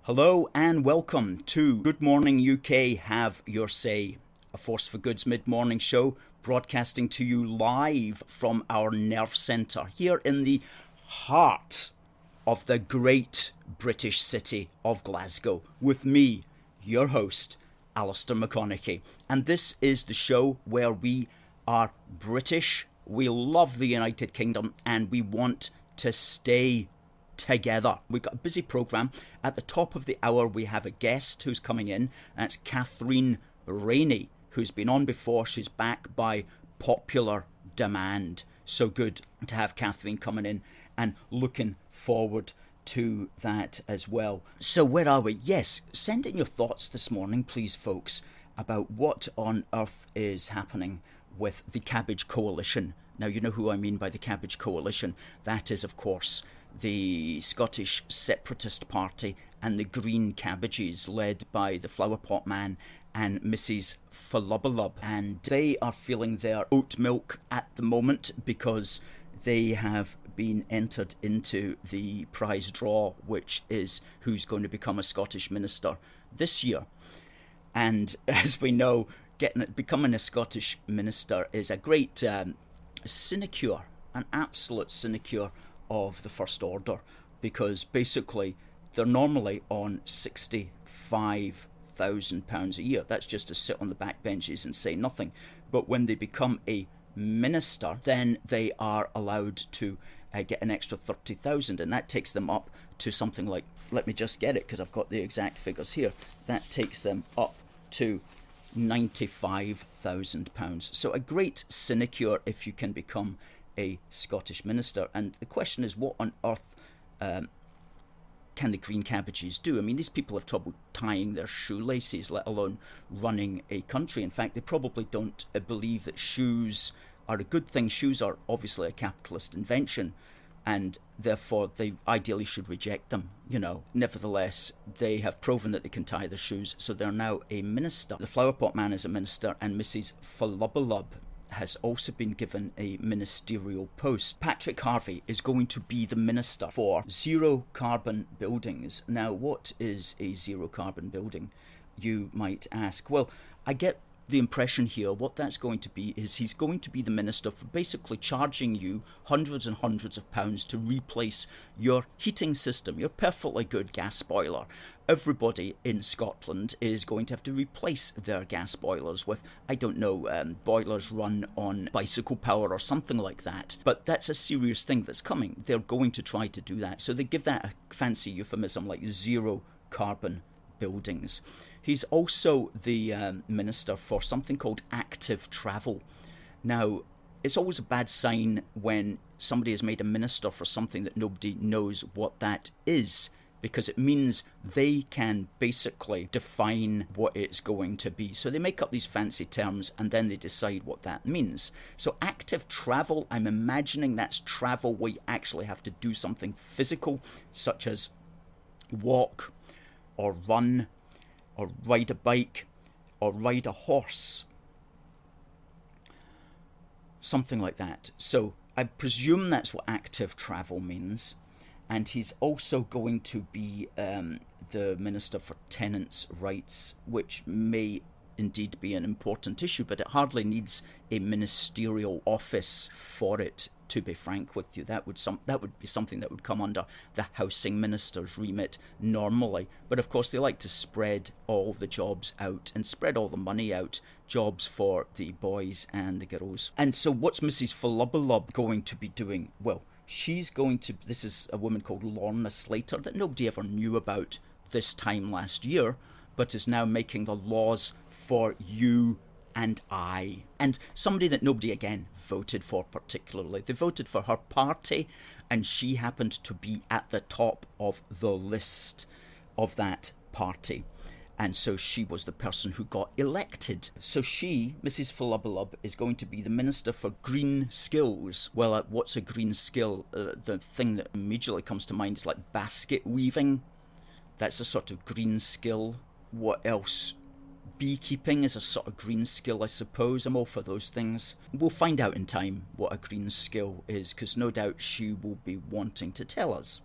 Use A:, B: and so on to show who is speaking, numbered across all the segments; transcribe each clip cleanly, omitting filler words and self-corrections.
A: Hello and welcome to Good Morning UK Have Your Say, a Force for Good's mid-morning show broadcasting to you live from our nerve centre here in the heart of the great British city of Glasgow with me, your host, Alistair McConnachie. And this is the show where we are British, we love the United Kingdom and we want to stay together. We've got a busy programme. At the top of the hour we have a guest who's coming in. That's Catherine Rainey, who's been on before. She's back by popular demand. So good to have Catherine coming in and looking forward to that as well. So where are we? Yes, send in your thoughts this morning, please, folks, about what on earth is happening with the Cabbage Coalition. Now, you know who I mean by the Cabbage Coalition. That is, of course, the Scottish Separatist Party and the Green Cabbages, led by the flower pot man and Mrs Ful-lub-a-lub. And they are feeling their oat milk at the moment because they have been entered into the prize draw, which is who's going to become a Scottish minister this year. And as we know, becoming a Scottish minister is a great sinecure, an absolute sinecure of the First Order, because basically they're normally on £65,000 a year. That's just to sit on the back benches and say nothing. But when they become a minister, then they are allowed to get an extra 30,000, and that takes them up to something like, let me just get it because I've got the exact figures here, that takes them up to £95,000. So a great sinecure if you can become a Scottish minister. And the question is, what on earth can the Green Cabbages do? I mean, these people have trouble tying their shoelaces, let alone running a country. In fact, they probably don't believe that shoes are a good thing. Shoes are obviously a capitalist invention, and therefore they ideally should reject them, you know. Nevertheless, they have proven that they can tie their shoes, so they're now a minister. The flower pot man is a minister, and Mrs Ful-lub-a-lub has also been given a ministerial post. Patrick Harvie is going to be the minister for zero carbon buildings. Now, what is a zero carbon building, you might ask? Well, I get the impression here what that's going to be is he's going to be the minister for basically charging you hundreds and hundreds of pounds to replace your heating system, your perfectly good gas boiler. Everybody in Scotland is going to have to replace their gas boilers with, I don't know, boilers run on bicycle power or something like that. But that's a serious thing that's coming. They're going to try to do that. So they give that a fancy euphemism like zero carbon buildings. He's also the minister for something called active travel. Now, it's always a bad sign when somebody is made a minister for something that nobody knows what that is, because it means they can basically define what it's going to be. So they make up these fancy terms and then they decide what that means. So active travel, I'm imagining that's travel where you actually have to do something physical, such as walk or run or ride a bike or ride a horse. Something like that. So I presume that's what active travel means. And he's also going to be the Minister for Tenants' Rights, which may indeed be an important issue, but it hardly needs a ministerial office for it, to be frank with you. That would be something that would come under the housing minister's remit normally. But of course they like to spread all the jobs out and spread all the money out, jobs for the boys and the girls. And so what's Mrs Ful-lub-a-lub going to be doing? Well, she's going to, this is a woman called Lorna Slater that nobody ever knew about this time last year, but is now making the laws for you and I. And somebody that nobody, again, voted for particularly. They voted for her party, and she happened to be at the top of the list of that party. And so she was the person who got elected. So she, Mrs Ful-lub-a-lub, is going to be the Minister for Green Skills. Well, what's a green skill? The thing that immediately comes to mind is like basket weaving. That's a sort of green skill. What else? Beekeeping is a sort of green skill, I suppose. I'm all for those things. We'll find out in time what a green skill is, because no doubt she will be wanting to tell us.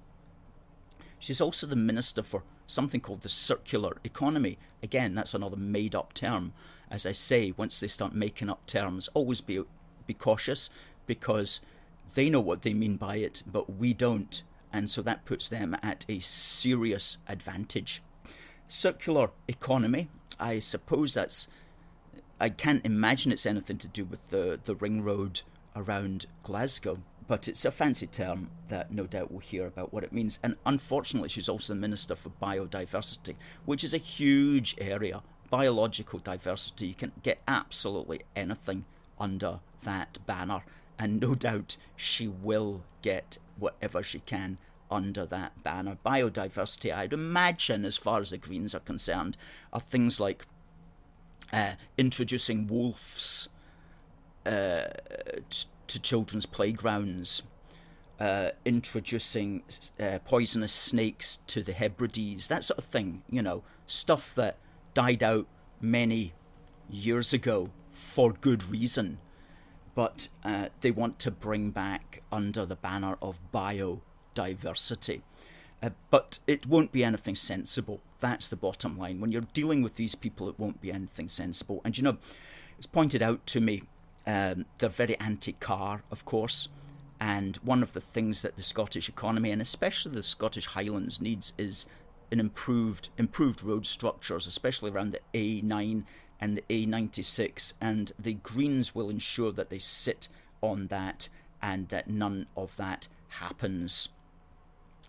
A: She's also the Minister for something called the circular economy. Again, that's another made-up term. As I say, once they start making up terms, always be cautious, because they know what they mean by it, but we don't. And so that puts them at a serious advantage. Circular economy, I suppose I can't imagine it's anything to do with the ring road around Glasgow, but it's a fancy term that no doubt we'll hear about what it means. And unfortunately, she's also the Minister for Biodiversity, which is a huge area. Biological diversity, you can get absolutely anything under that banner, and no doubt she will get whatever she can under that banner. Biodiversity, I'd imagine, as far as the Greens are concerned, are things like introducing wolves to children's playgrounds, introducing poisonous snakes to the Hebrides, that sort of thing, stuff that died out many years ago for good reason, but they want to bring back under the banner of biodiversity. But it won't be anything sensible. That's the bottom line. When you're dealing with these people, it won't be anything sensible. And it's pointed out to me, they're very anti-car, of course, and one of the things that the Scottish economy, and especially the Scottish Highlands, needs is an improved road structures, especially around the A9 and the A96, and the Greens will ensure that they sit on that and that none of that happens,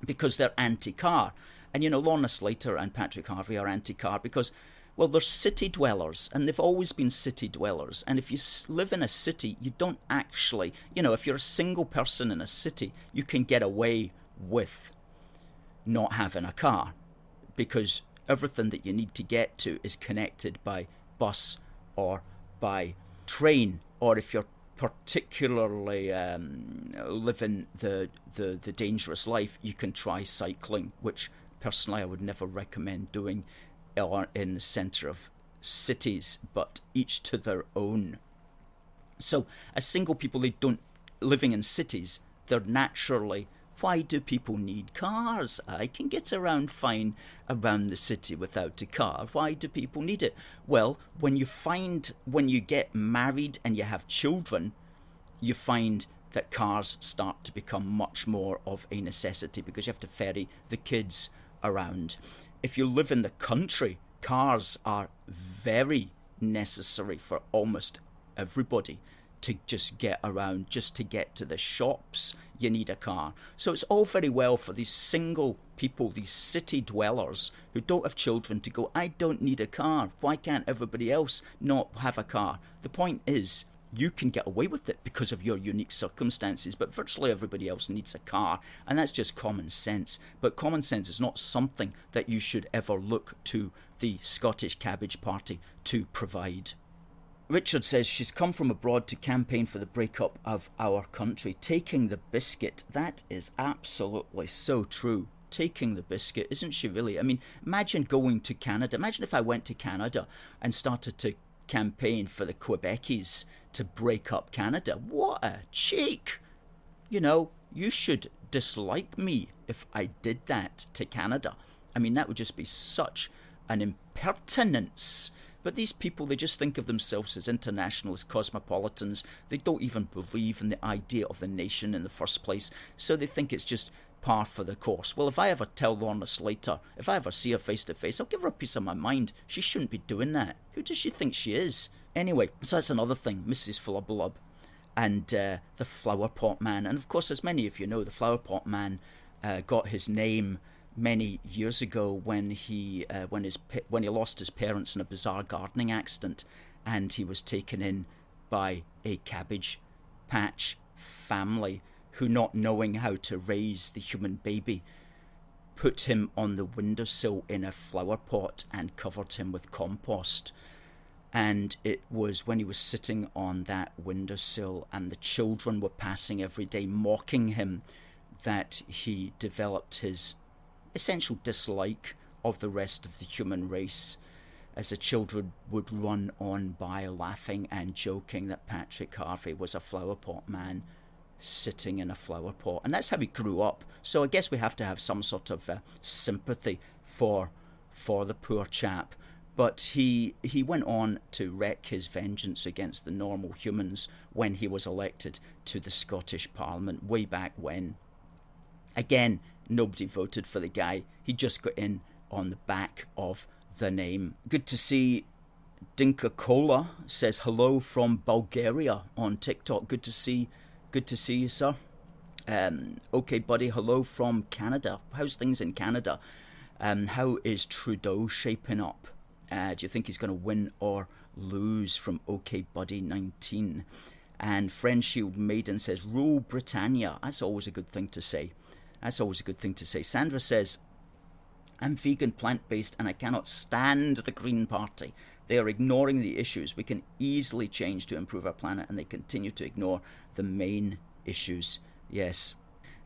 A: because they're anti-car. And Lorna Slater and Patrick Harvie are anti-car because, well, they're city dwellers, and they've always been city dwellers. And if you live in a city, you don't actually, if you're a single person in a city, you can get away with not having a car, because everything that you need to get to is connected by bus or by train, or if you're particularly living the dangerous life, you can try cycling, which personally I would never recommend doing in the centre of cities, but each to their own. So as single people, they don't living in cities, they're naturally, why do people need cars? I can get around fine around the city without a car. Why do people need it? Well, when you get married and you have children, you find that cars start to become much more of a necessity, because you have to ferry the kids around. If you live in the country, cars are very necessary for almost everybody. To just get around, just to get to the shops, you need a car. So it's all very well for these single people, these city dwellers who don't have children, to go, I don't need a car. Why can't everybody else not have a car? The point is, you can get away with it because of your unique circumstances, but virtually everybody else needs a car, and that's just common sense. But common sense is not something that you should ever look to the Scottish Cabbage Party to provide. Richard says she's come from abroad to campaign for the breakup of our country. Taking the biscuit. That is absolutely so true. Taking the biscuit, isn't she really? I mean, imagine going to Canada. Imagine if I went to Canada and started to campaign for the Quebeckies to break up Canada. What a cheek! You should dislike me if I did that to Canada. I mean, that would just be such an impertinence. But these people, they just think of themselves as internationalist cosmopolitans. They don't even believe in the idea of the nation in the first place. So they think it's just par for the course. Well, if I ever tell Lorna Slater, if I ever see her face to face, I'll give her a piece of my mind. She shouldn't be doing that. Who does she think she is? Anyway, so that's another thing, Mrs Ful-lub-a-lub and the flower pot man. And of course, as many of you know, the flower pot man got his name many years ago when he lost his parents in a bizarre gardening accident, and he was taken in by a cabbage patch family who, not knowing how to raise the human baby, put him on the windowsill in a flower pot and covered him with compost. And it was when he was sitting on that windowsill and the children were passing every day mocking him that he developed his essential dislike of the rest of the human race, as the children would run on by laughing and joking that Patrick Harvie was a flower pot man sitting in a flower pot. And that's how he grew up. So I guess we have to have some sort of sympathy for the poor chap. But he went on to wreak his vengeance against the normal humans when he was elected to the Scottish Parliament way back when. Again, nobody voted for the guy. He just got in on the back of the name. Good to see Dinka Cola says hello from Bulgaria on TikTok. Good to see you, sir. Okay, buddy, hello from Canada. How's things in Canada? How is Trudeau shaping up? Do you think he's going to win or lose from OK Buddy 19? And Friend Shield Maiden says, Rule Britannia. That's always a good thing to say. Sandra says, I'm vegan, plant-based, and I cannot stand the Green Party. They are ignoring the issues we can easily change to improve our planet, and they continue to ignore the main issues. Yes.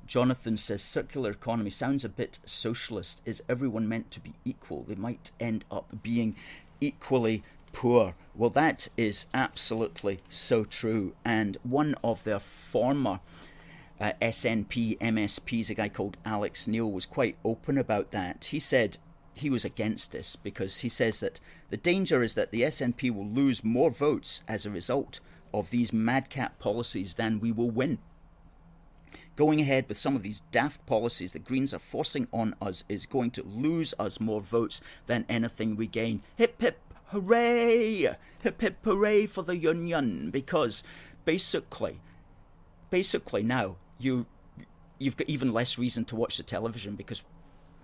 A: Jonathan says, circular economy sounds a bit socialist. Is everyone meant to be equal? They might end up being equally poor. Well, that is absolutely so true. And one of their former SNP MSPs, a guy called Alex Neil, was quite open about that. He said he was against this because he says that the danger is that the SNP will lose more votes as a result of these madcap policies than we will win. Going ahead with some of these daft policies the Greens are forcing on us is going to lose us more votes than anything we gain. Hip hip hooray! Hip hip hooray for the Union, because basically now you've got even less reason to watch the television, because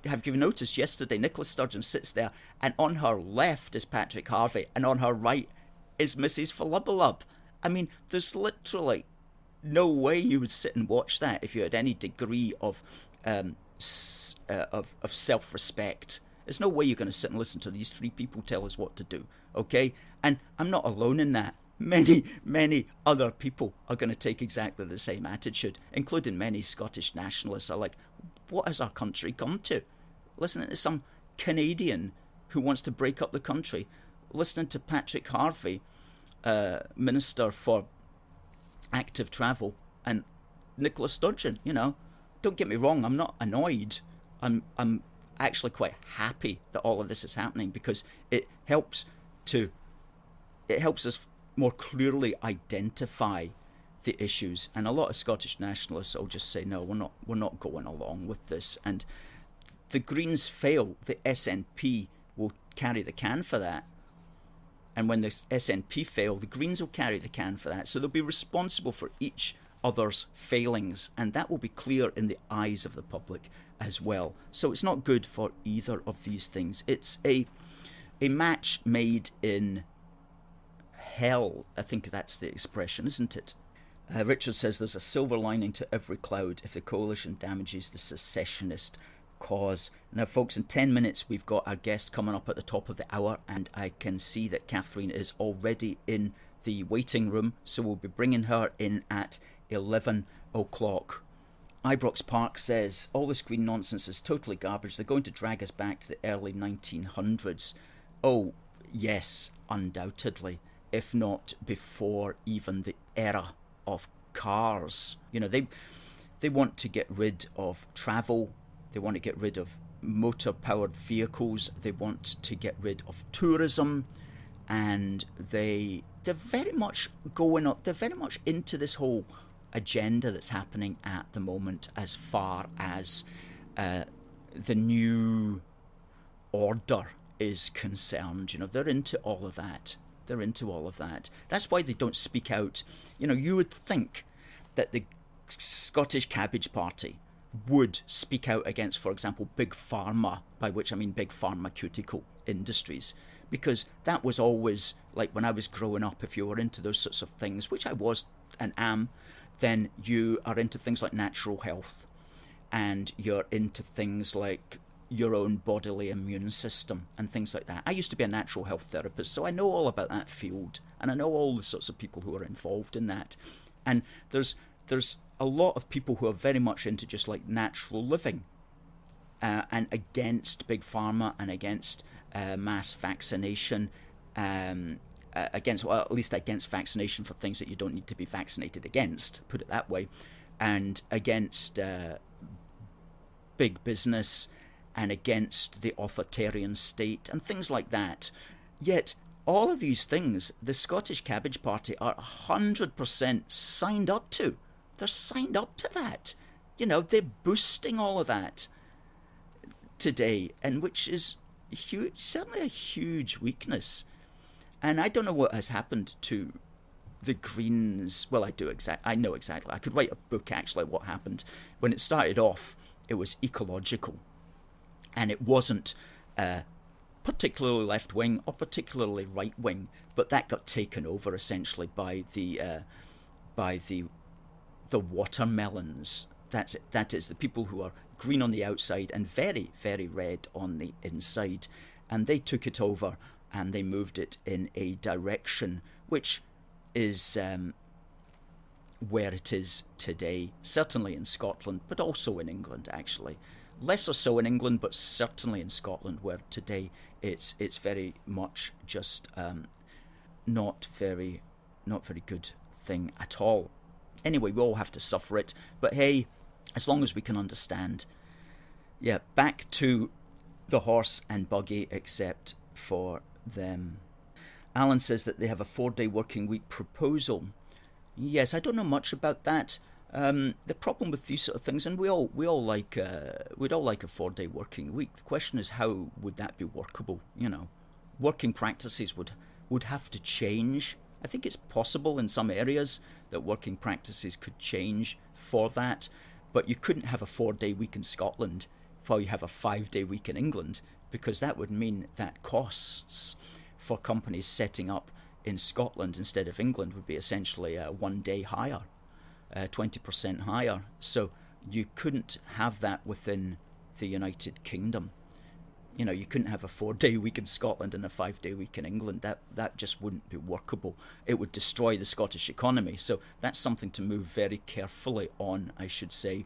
A: have you noticed yesterday Nicola Sturgeon sits there and on her left is Patrick Harvie and on her right is Mrs Ful-lub-a-lub. I mean, there's literally no way you would sit and watch that if you had any degree of self-respect. There's no way you're going to sit and listen to these three people tell us what to do, okay? And I'm not alone in that. Many other people are going to take exactly the same attitude, including many Scottish nationalists are like, what has our country come to? Listening to some Canadian who wants to break up the country, listening to Patrick Harvie, Minister for Active Travel, and Nicola Sturgeon. Don't get me wrong, I'm not annoyed. I'm actually quite happy that all of this is happening, because it helps us more clearly identify the issues. And a lot of Scottish nationalists will just say, no, we're not going along with this. And the Greens fail, the SNP will carry the can for that. And when the SNP fail, the Greens will carry the can for that. So they'll be responsible for each other's failings, and that will be clear in the eyes of the public as well. So it's not good for either of these things. It's a match made in hell. I think that's the expression, isn't it? Richard says there's a silver lining to every cloud if the coalition damages the secessionist cause. Now, folks, in 10 minutes we've got our guest coming up at the top of the hour, and I can see that Catherine is already in the waiting room, so we'll be bringing her in at 11 o'clock. Ibrox Park says, all this green nonsense is totally garbage. They're going to drag us back to the early 1900s. Oh, yes, undoubtedly, if not before even the era of cars. They want to get rid of travel. They want to get rid of motor-powered vehicles. They want to get rid of tourism, and they're very much going up. They're very much into this whole agenda that's happening at the moment, as far as the new order is concerned. They're into all of that. That's why they don't speak out. You would think that the Scottish Cabbage Party would speak out against, for example, Big Pharma, by which I mean big pharmaceutical industries, because that was always, like when I was growing up, if you were into those sorts of things, which I was and am, then you are into things like natural health, and you're into things like your own bodily immune system and things like that. I used to be a natural health therapist, so I know all about that field, and I know all the sorts of people who are involved in that. And there's a lot of people who are very much into just like natural living, and against big pharma and against mass vaccination, at least against vaccination for things that you don't need to be vaccinated against, put it that way, and against big business and against the authoritarian state and things like that. Yet all of these things the Scottish Cabbage Party are 100% signed up to. They're signed up to that. You know, they're boosting all of that today, and which is huge, certainly a huge weakness. And I don't know what has happened to the Greens. Well, I know exactly. I could write a book, actually, what happened. When it started off, it was ecological. And it wasn't particularly left-wing or particularly right-wing, but that got taken over, essentially, by the watermelons. That is, the people who are green on the outside and very, very red on the inside. And they took it over and they moved it in a direction which is where it is today, certainly in Scotland, but also in England, actually. Lesser so in England, but certainly in Scotland, where today it's very much just not very good thing at all. Anyway, we all have to suffer it, but hey, as long as we can understand. Yeah, back to the horse and buggy, except for them. Alan says that they have a 4-day working week proposal. Yes, I don't know much about that. The problem with these sort of things, and we'd all like a 4-day working week. The question is, how would that be workable? You know, working practices would have to change. I think it's possible in some areas that working practices could change for that, but you couldn't have a 4-day week in Scotland while you have a 5-day week in England, because that would mean that costs for companies setting up in Scotland instead of England would be essentially 1 day higher, 20% higher. So you couldn't have that within the United Kingdom. You know, you couldn't have a 4-day week in Scotland and a 5-day week in England. That just wouldn't be workable. It would destroy the Scottish economy. So that's something to move very carefully on, I should say.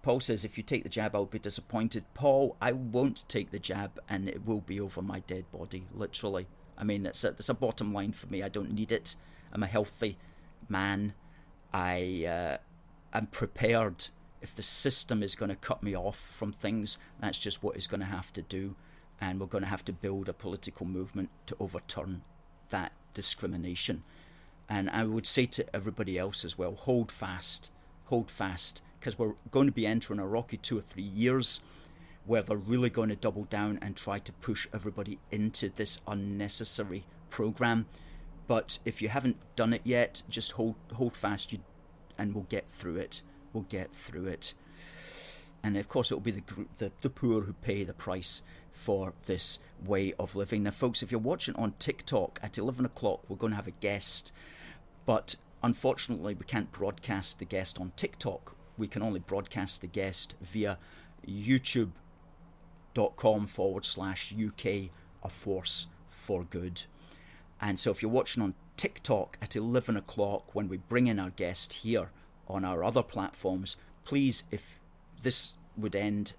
A: Paul says, if you take the jab, I'll be disappointed. Paul, I won't take the jab, and it will be over my dead body, literally. I mean, it's a bottom line for me. I don't need it. I'm a healthy man. I'm prepared. If the system is going to cut me off from things, that's just what it's going to have to do. And we're going to have to build a political movement to overturn that discrimination. And I would say to everybody else as well, hold fast, because we're going to be entering a rocky 2 or 3 years where they're really going to double down and try to push everybody into this unnecessary program. But if you haven't done it yet, just hold fast, and we'll get through it. We'll get through it. And of course, it will be the poor who pay the price for this way of living. Now, folks, if you're watching on TikTok at 11 o'clock, we're going to have a guest. But unfortunately, we can't broadcast the guest on TikTok. We can only broadcast the guest via youtube.com/UK, a force for good. And so if you're watching on TikTok at 11 o'clock, when we bring in our guest here on our other platforms, please, if this would end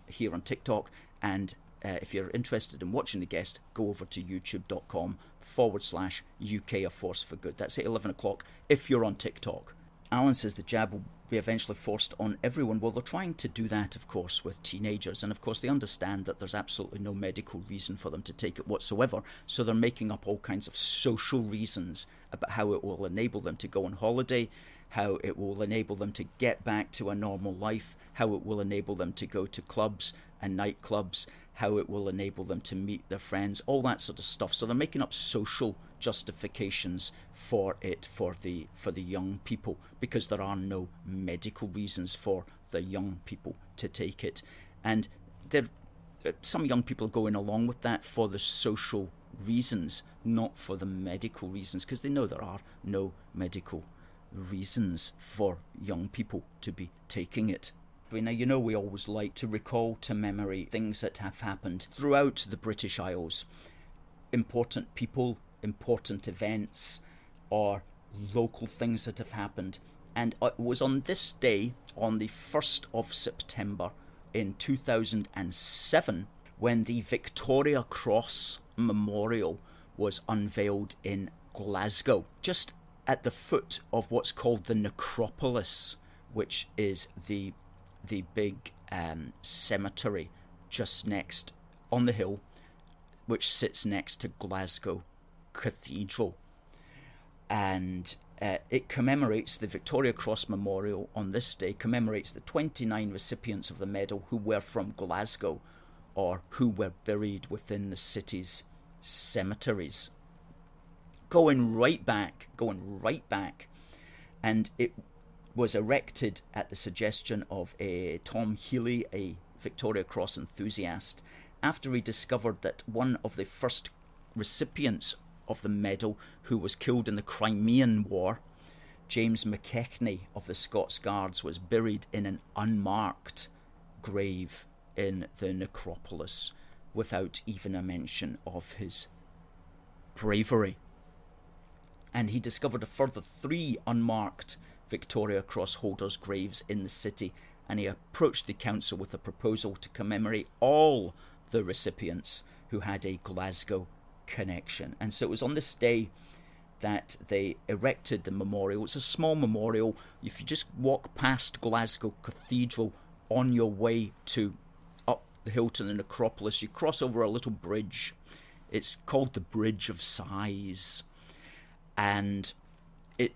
A: here on TikTok, and if you're interested in watching the guest, go over to youtube.com/UK, a force for good. That's at 11 o'clock if you're on TikTok. Alan says the jab will be eventually forced on everyone. Well, they're trying to do that, of course, with teenagers. And, of course, they understand that there's absolutely no medical reason for them to take it whatsoever. So they're making up all kinds of social reasons about how it will enable them to go on holiday, how it will enable them to get back to a normal life, how it will enable them to go to clubs and nightclubs, how it will enable them to meet their friends, all that sort of stuff. So they're making up social justifications for it for the young people, because there are no medical reasons for the young people to take it. And some young people are going along with that for the social reasons, not for the medical reasons, because they know there are no medical reasons for young people to be taking it. Now, you know, we always like to recall to memory things that have happened throughout the British Isles. Important people, important events, or local things that have happened. And it was on this day, on the 1st of September in 2007, when the Victoria Cross Memorial was unveiled in Glasgow, just at the foot of what's called the necropolis, which is the big cemetery just next on the hill, which sits next to Glasgow Cathedral. And it commemorates the Victoria Cross Memorial on this day, commemorates the 29 recipients of the medal who were from Glasgow or who were buried within the city's cemeteries. Going right back, and it was erected at the suggestion of Tom Healy, a Victoria Cross enthusiast, after he discovered that one of the first recipients of the medal, who was killed in the Crimean War, James McKechnie of the Scots Guards, was buried in an unmarked grave in the necropolis without even a mention of his bravery. And he discovered a further 3 unmarked Victoria Cross holders' graves in the city, and he approached the council with a proposal to commemorate all the recipients who had a Glasgow connection. And so it was on this day that they erected the memorial. It's a small memorial. If you just walk past Glasgow Cathedral on your way to up the hill to the necropolis, you cross over a little bridge. It's called the Bridge of Sighs, and it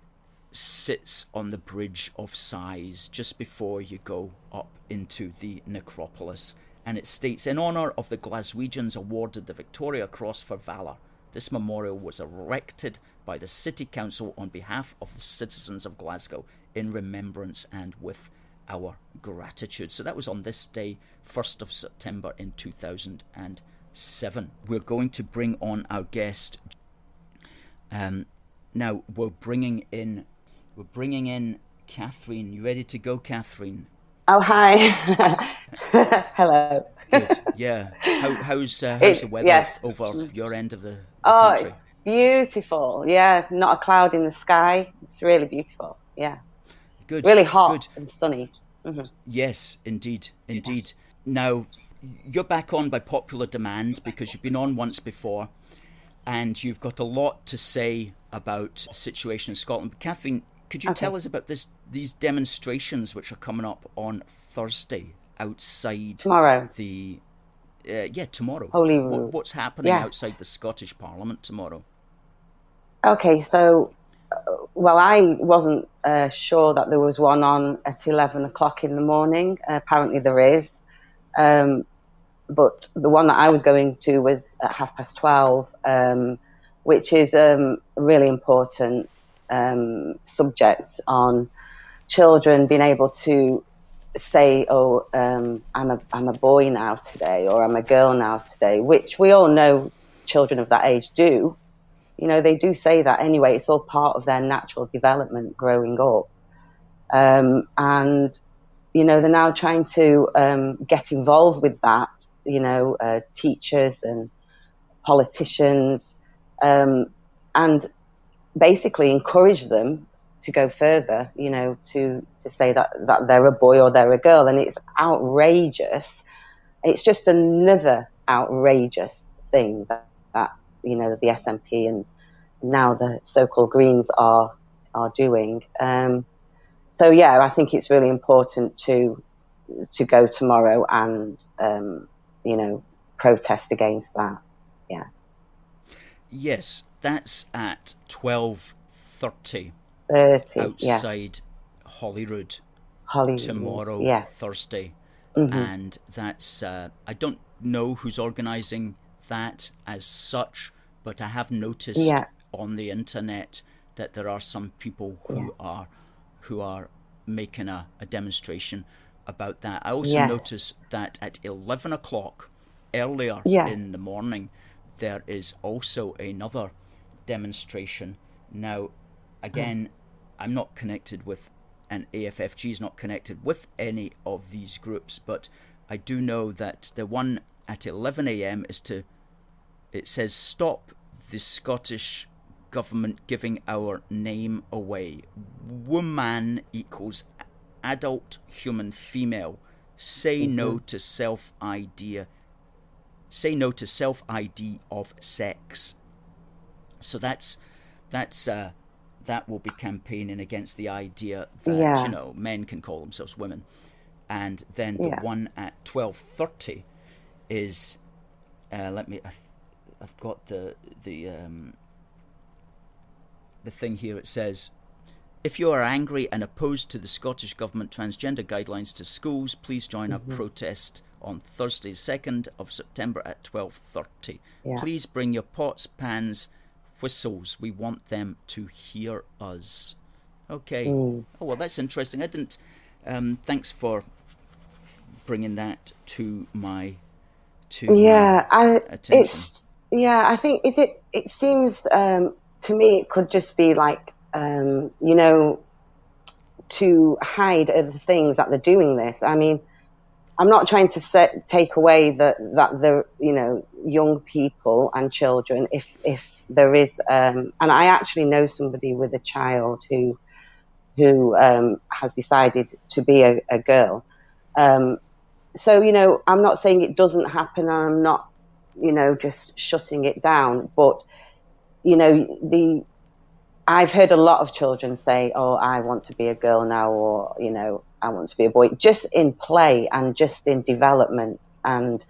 A: sits on the Bridge of Sighs just before you go up into the necropolis. And it states, in honour of the Glaswegians awarded the Victoria Cross for valour, this memorial was erected by the City Council on behalf of the citizens of Glasgow in remembrance and with our gratitude. So that was on this day, 1st of September in 2007. We're going to bring on our guest. Now we're bringing in Catherine. You ready to go, Catherine?
B: Oh, hi. Hello.
A: Good. Yeah. How's the weather over your end of the country?
B: It's beautiful. Yeah, not a cloud in the sky. It's really beautiful. Yeah.
A: Good.
B: Really hot and sunny. Mm-hmm.
A: Yes, indeed. Now, you're back on by popular demand because you've been on once before, and you've got a lot to say about the situation in Scotland. But Catherine, could you tell us about these demonstrations which are coming up on Thursday outside
B: tomorrow?
A: Tomorrow.
B: Holyrood.
A: What's happening outside the Scottish Parliament tomorrow?
B: Okay, so I wasn't sure that there was one on at 11 o'clock in the morning. Apparently there is, but the one that I was going to was at 12:30, which is a really important subject on children being able to say, I'm a boy now today, or I'm a girl now today, which we all know children of that age do. You know, they do say that anyway. It's all part of their natural development growing up. And, you know, they're now trying to get involved with that, you know, teachers and politicians, and basically encourage them to go further, you know, to say that they're a boy or they're a girl. And it's outrageous. It's just another outrageous thing that you know, the SNP and now the so-called Greens are doing. So yeah, I think it's really important to go tomorrow and you know, protest against that. Yeah.
A: Yes, that's at 12:30 outside Holyrood tomorrow, Thursday. Mm-hmm. And that's I don't know who's organising that as such, but I have noticed on the internet that there are some people who are making a demonstration about that. I also noticed that at 11 o'clock earlier in the morning there is also another demonstration. Now again, I'm not connected with, and AFFG is not connected with any of these groups, but I do know that the one at 11 a.m. it says, "Stop the Scottish government giving our name away. Woman equals adult human female. Say no to self-ID. Say no to self-ID of sex." So that will be campaigning against the idea that you know, men can call themselves women. And then the one at 12:30 is, I've got the thing here. It says, if you are angry and opposed to the Scottish Government transgender guidelines to schools, please join our protest on Thursday, 2nd of September at 12:30.
B: Yeah.
A: Please bring your pots, pans, whistles. We want them to hear us. Okay. Oh, well, that's interesting. I didn't... thanks for bringing that to my attention.
B: I think it seems to me it could just be like, to hide other things that they're doing this. I mean, I'm not trying to take away that the young people and children, if there is, and I actually know somebody with a child who has decided to be a girl. So I'm not saying it doesn't happen, and I'm not just shutting it down, but I've heard a lot of children say, "Oh, I want to be a girl now," or I want to be a boy, just in play and just in development. And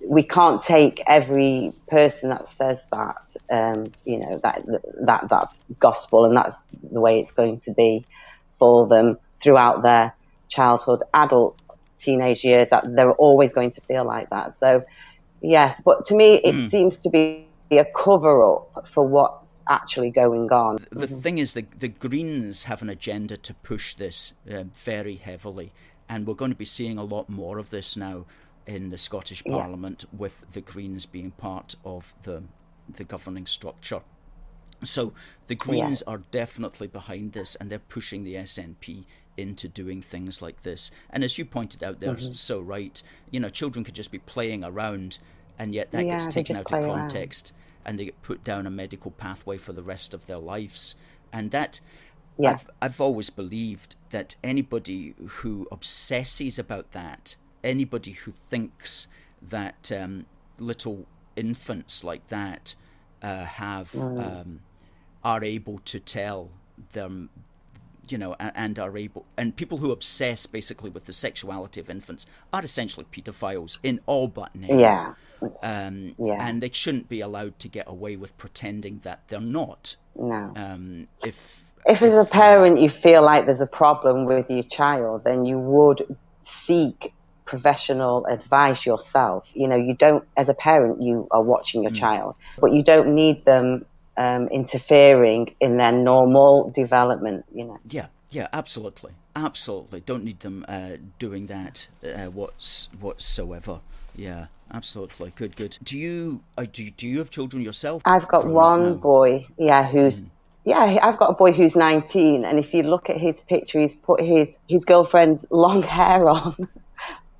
B: we can't take every person that says that, that's gospel and that's the way it's going to be for them throughout their childhood, adult, teenage years, that they're always going to feel like that. So, yes, but to me, it seems to be a cover-up for what's actually going on.
A: The thing is, the Greens have an agenda to push this very heavily, and we're going to be seeing a lot more of this now in the Scottish Parliament, with the Greens being part of the governing structure. So the Greens are definitely behind this, and they're pushing the SNP into doing things like this. And as you pointed out, they're so right. Children could just be playing around, and yet that gets taken out of context, and they get put down a medical pathway for the rest of their lives. And that, I've always believed that anybody who obsesses about that, anybody who thinks that little infants like that are able to tell them, and people who obsess basically with the sexuality of infants are essentially paedophiles in all but name. And they shouldn't be allowed to get away with pretending that they're not. No. If as a parent you feel like there's a problem with your child, then you would seek professional advice yourself. You don't, as a parent, you are watching your child, but you don't need them interfering in their normal development. Yeah, absolutely. Don't need them doing that whatsoever. Yeah, absolutely. Good. Do you have children yourself?
B: I've got one boy. Who's I've got a boy who's 19, and if you look at his picture, he's put his girlfriend's long hair on,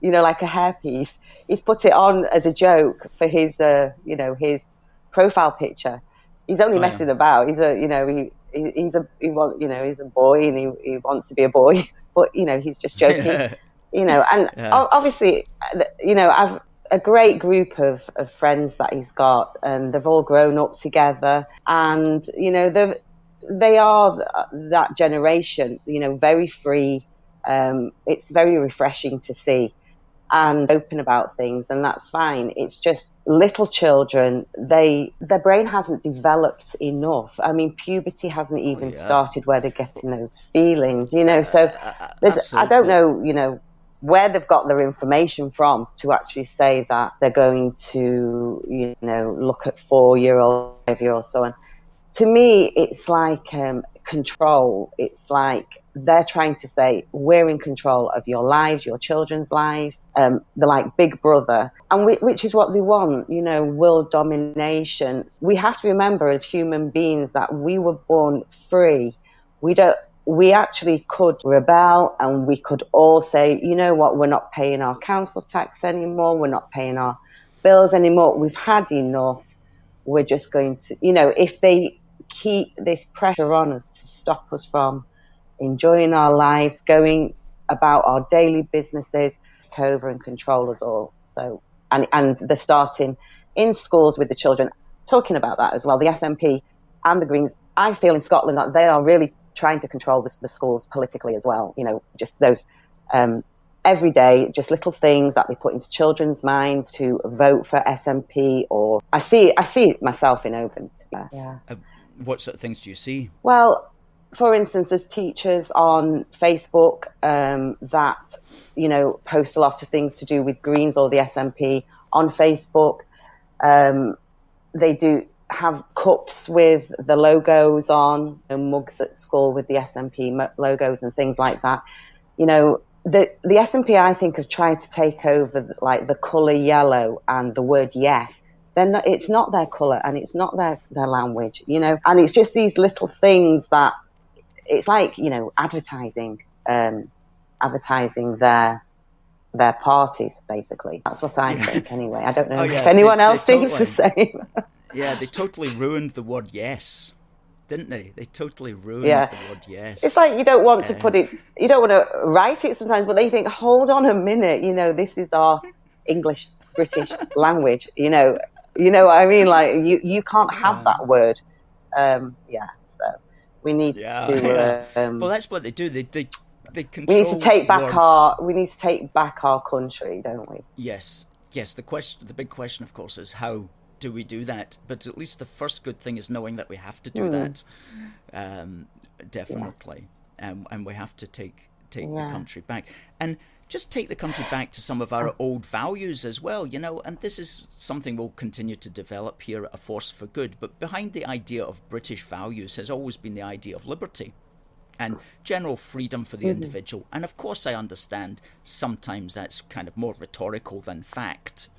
B: like a hairpiece. He's put it on as a joke for his his profile picture. He's only messing about. He's a he's a boy, and he wants to be a boy, but he's just joking. Obviously, I've a great group of friends that he's got, and they've all grown up together, and they are that generation, very free. It's very refreshing to see, and open about things, and that's fine. It's just little children, their brain hasn't developed enough. I mean, puberty hasn't even started where they're getting those feelings, so I don't know, where they've got their information from to actually say that they're going to, look at 4-year-old, 5-year-old, so on. To me, it's like control. It's like they're trying to say, we're in control of your lives, your children's lives. They're like Big Brother, and which is what they want, world domination. We have to remember as human beings that we were born free. We actually could rebel, and we could all say, you know what, we're not paying our council tax anymore, we're not paying our bills anymore, we've had enough. We're just going to, if they keep this pressure on us to stop us from enjoying our lives, going about our daily businesses, take over and control us all. So, and they're starting in schools with the children, talking about that as well. The SNP and the Greens, I feel in Scotland that they are really trying to control the schools politically as well. Just those every day, just little things that they put into children's mind to vote for SNP, or I see it myself in Oban. Yeah.
A: What sort of things do you see?
B: Well, for instance, there's teachers on Facebook that, post a lot of things to do with Greens or the SNP on Facebook. They do have cups with the logos on, and mugs at school with the SNP logos and things like that. The SNP, I think, have tried to take over like the colour yellow and the word yes. It's not their colour and it's not their language, and it's just these little things that it's like, advertising their parties, basically. That's what I think anyway. I don't know if anyone else thinks the same.
A: Yeah, they totally ruined the word yes, didn't they? They totally ruined the word yes.
B: It's like you don't want to put it, you don't want to write it sometimes, but they think, hold on a minute, this is our English, British language, you know what I mean? Like you can't have that word. So we need to.
A: Well, that's what they do. They control.
B: We need to take back
A: words.
B: We need to take back our country, don't we?
A: Yes. The big question, of course, is how do we do that? But at least the first good thing is knowing that we have to do that. Definitely, and we have to take the country back, and just take the country back to some of our old values as well. And this is something we'll continue to develop here at A Force for Good. But behind the idea of British values has always been the idea of liberty and general freedom for the individual. And of course, I understand sometimes that's kind of more rhetorical than fact.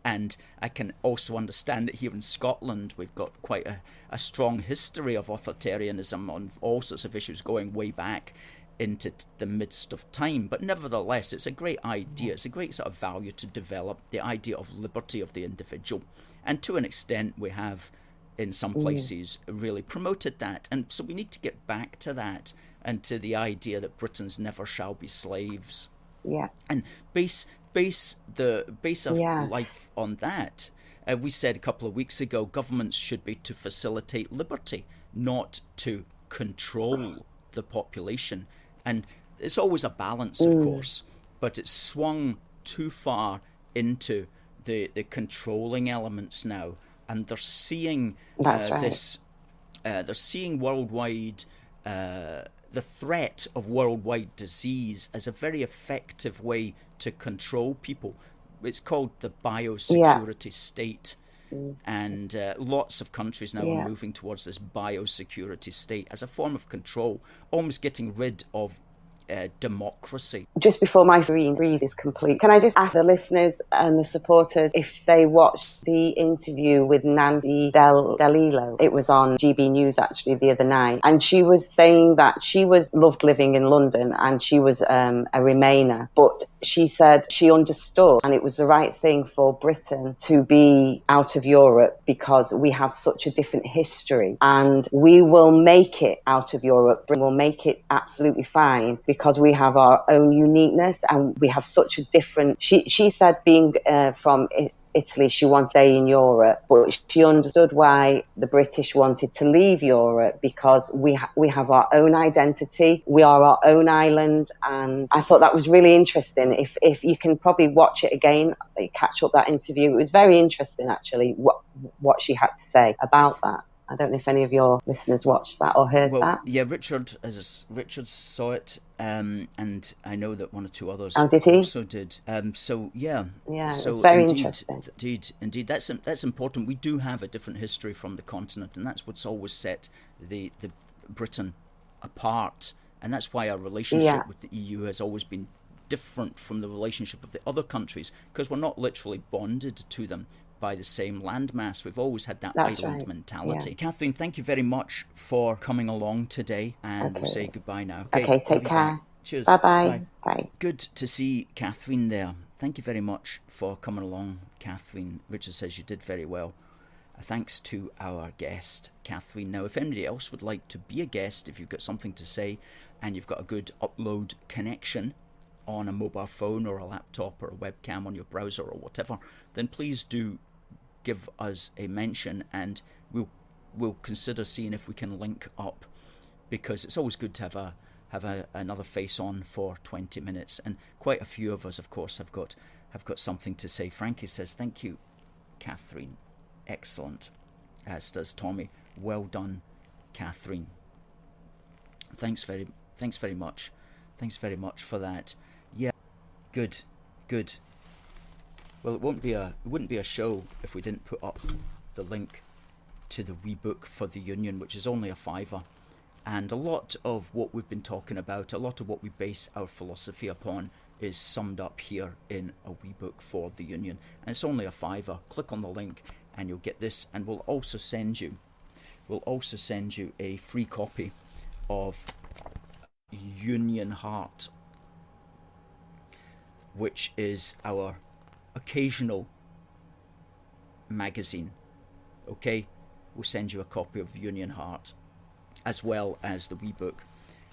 A: And I can also understand that here in Scotland, we've got quite a strong history of authoritarianism on all sorts of issues going way back into the midst of time. But nevertheless, it's a great idea. It's a great sort of value to develop, the idea of liberty of the individual. And to an extent, we have, in some places, really promoted that. And so we need to get back to that and to the idea that Britons never shall be slaves.
B: Yeah.
A: And base of life on that. We said a couple of weeks ago, governments should be to facilitate liberty, not to control the population. And it's always a balance, of course, but it's swung too far into the controlling elements now, and they're seeing this. They're seeing worldwide the threat of worldwide disease as a very effective way to control people. It's called the biosecurity state. And lots of countries now are moving towards this biosecurity state as a form of control, almost getting rid of democracy.
B: Just before my read is complete, can I just ask the listeners and the supporters if they watched the interview with Nancy Delilo? It was on GB News actually the other night, and she was saying that she loved living in London and she was a Remainer, but she said she understood and it was the right thing for Britain to be out of Europe because we have such a different history, and we will make it out of Europe. We'll make it absolutely fine because we have our own uniqueness and we have such a different. She said being from Italy, she wanted to stay in Europe, but she understood why the British wanted to leave Europe because we have our own identity, we are our own island, and I thought that was really interesting. If you can probably watch it again, catch up that interview, it was very interesting actually what she had to say about that. I don't know if any of your listeners watched that or heard that.
A: Yeah, Richard saw it, and I know that one or two others
B: did he?
A: Also did. So
B: it's very interesting.
A: Indeed, that's important. We do have a different history from the continent, and that's what's always set the Britain apart, and that's why our relationship with the EU has always been different from the relationship of the other countries, because we're not literally bonded to them by the same landmass. We've always had that island mentality. Catherine, thank you very much for coming along today, and we'll say goodbye now.
B: Okay, take care.
A: Cheers.
B: Bye-bye. Bye.
A: Good to see Catherine there. Thank you very much for coming along, Catherine. Richard says you did very well. Thanks to our guest, Catherine. Now, if anybody else would like to be a guest, if you've got something to say and you've got a good upload connection on a mobile phone or a laptop or a webcam on your browser or whatever, then please do give us a mention, and we'll consider seeing if we can link up, because it's always good to have have another face on for 20 minutes. And quite a few of us, of course, have got something to say. Frankie says, thank you, Catherine. Excellent. As does Tommy. Well done, Catherine. Thanks very much. Thanks very much for that. Yeah, good. Well, it wouldn't be a show if we didn't put up the link to the wee book for the Union, which is only a £5. And a lot of what we've been talking about, a lot of what we base our philosophy upon, is summed up here in a wee book for the Union. And it's only a £5. Click on the link and you'll get this, and we'll also send you a free copy of Union Heart, which is our occasional magazine. Okay, we'll send you a copy of Union Heart as well as the wee book,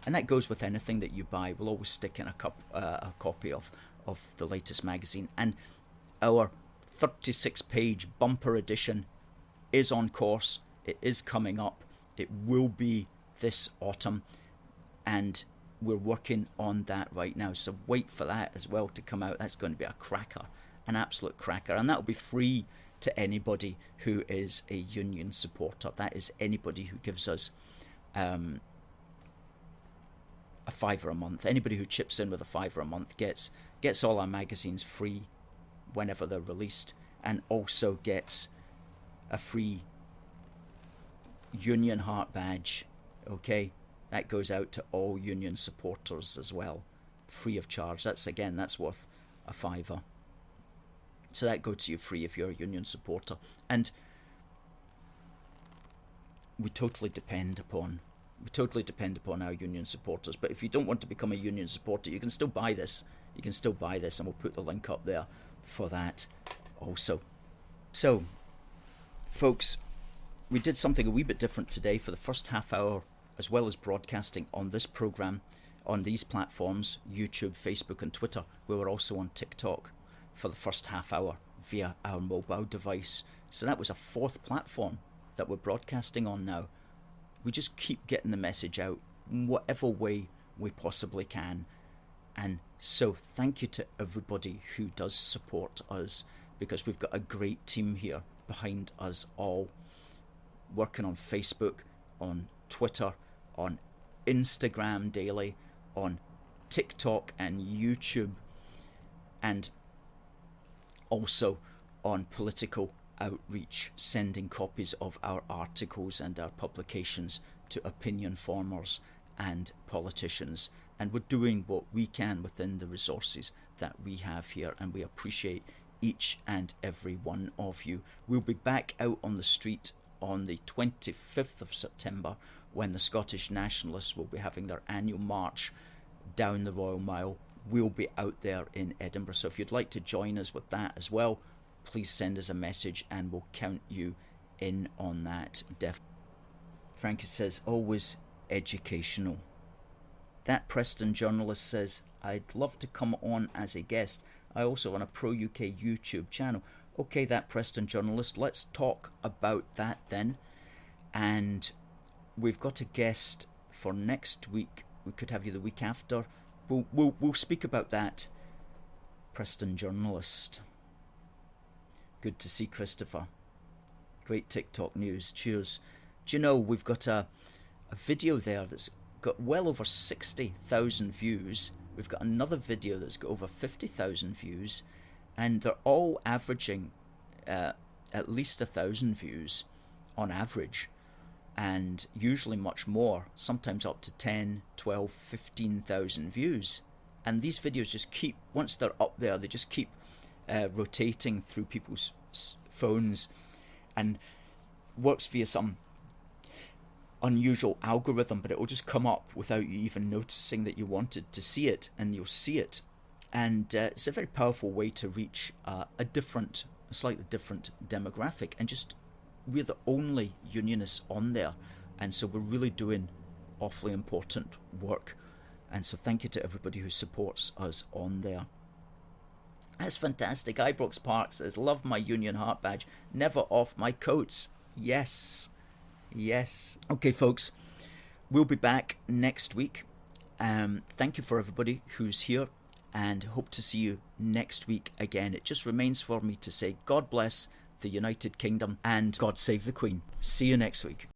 A: and that goes with anything that you buy. We'll always stick in a copy of the latest magazine. And our 36-page bumper edition is on course. It is coming up. It will be this autumn, and we're working on that right now, so wait for that as well to come out. That's going to be a cracker, an absolute cracker, and that'll be free to anybody who is a Union supporter. That is anybody who gives us a £5 a month. Anybody who chips in with a £5 a month gets all our magazines free whenever they're released, and also gets a free Union Heart badge. Okay, that goes out to all Union supporters as well, free of charge. That's worth a £5. So that goes to you free if you're a Union supporter. And we totally depend upon our Union supporters. But if you don't want to become a Union supporter, you can still buy this. And we'll put the link up there for that also. So, folks, we did something a wee bit different today. For the first half hour, as well as broadcasting on this program, on these platforms, YouTube, Facebook and Twitter, we were also on TikTok for the first half hour via our mobile device. So that was a fourth platform that we're broadcasting on now. We just keep getting the message out in whatever way we possibly can. And so thank you to everybody who does support us, because we've got a great team here behind us all, working on Facebook, on Twitter, on Instagram daily, on TikTok and YouTube, and also on political outreach, sending copies of our articles and our publications to opinion formers and politicians. And we're doing what we can within the resources that we have here, and we appreciate each and every one of you. We'll be back out on the street on the 25th of September, when the Scottish Nationalists will be having their annual march down the Royal Mile. We'll be out there in Edinburgh, so if you'd like to join us with that as well, please send us a message and we'll count you in on that. Frankie says, always educational. That Preston journalist says, I'd love to come on as a guest. I also run a Pro-UK YouTube channel. Okay, that Preston journalist, let's talk about that then. And we've got a guest for next week. We could have you the week after. We'll speak about that, Preston journalist. Good to see Christopher. Great TikTok news. Cheers. Do you know we've got a video there that's got well over 60,000 views. We've got another video that's got over 50,000 views, and they're all averaging at least 1,000 views on average, and usually much more, sometimes up to 10, 12, 15,000 views. And these videos just keep, once they're up there, they just keep rotating through people's phones, and works via some unusual algorithm, but it will just come up without you even noticing that you wanted to see it, and you'll see it. And it's a very powerful way to reach a slightly different demographic, and just we're the only Unionists on there, and so we're really doing awfully important work. And so thank you to everybody who supports us on there. That's fantastic. Ibrox Park says, love my Union Heart badge, never off my coats. Yes. Okay, folks, we'll be back next week, Thank you for everybody who's here, and hope to see you next week again. It just remains for me to say God bless the United Kingdom and God save the Queen. See you next week.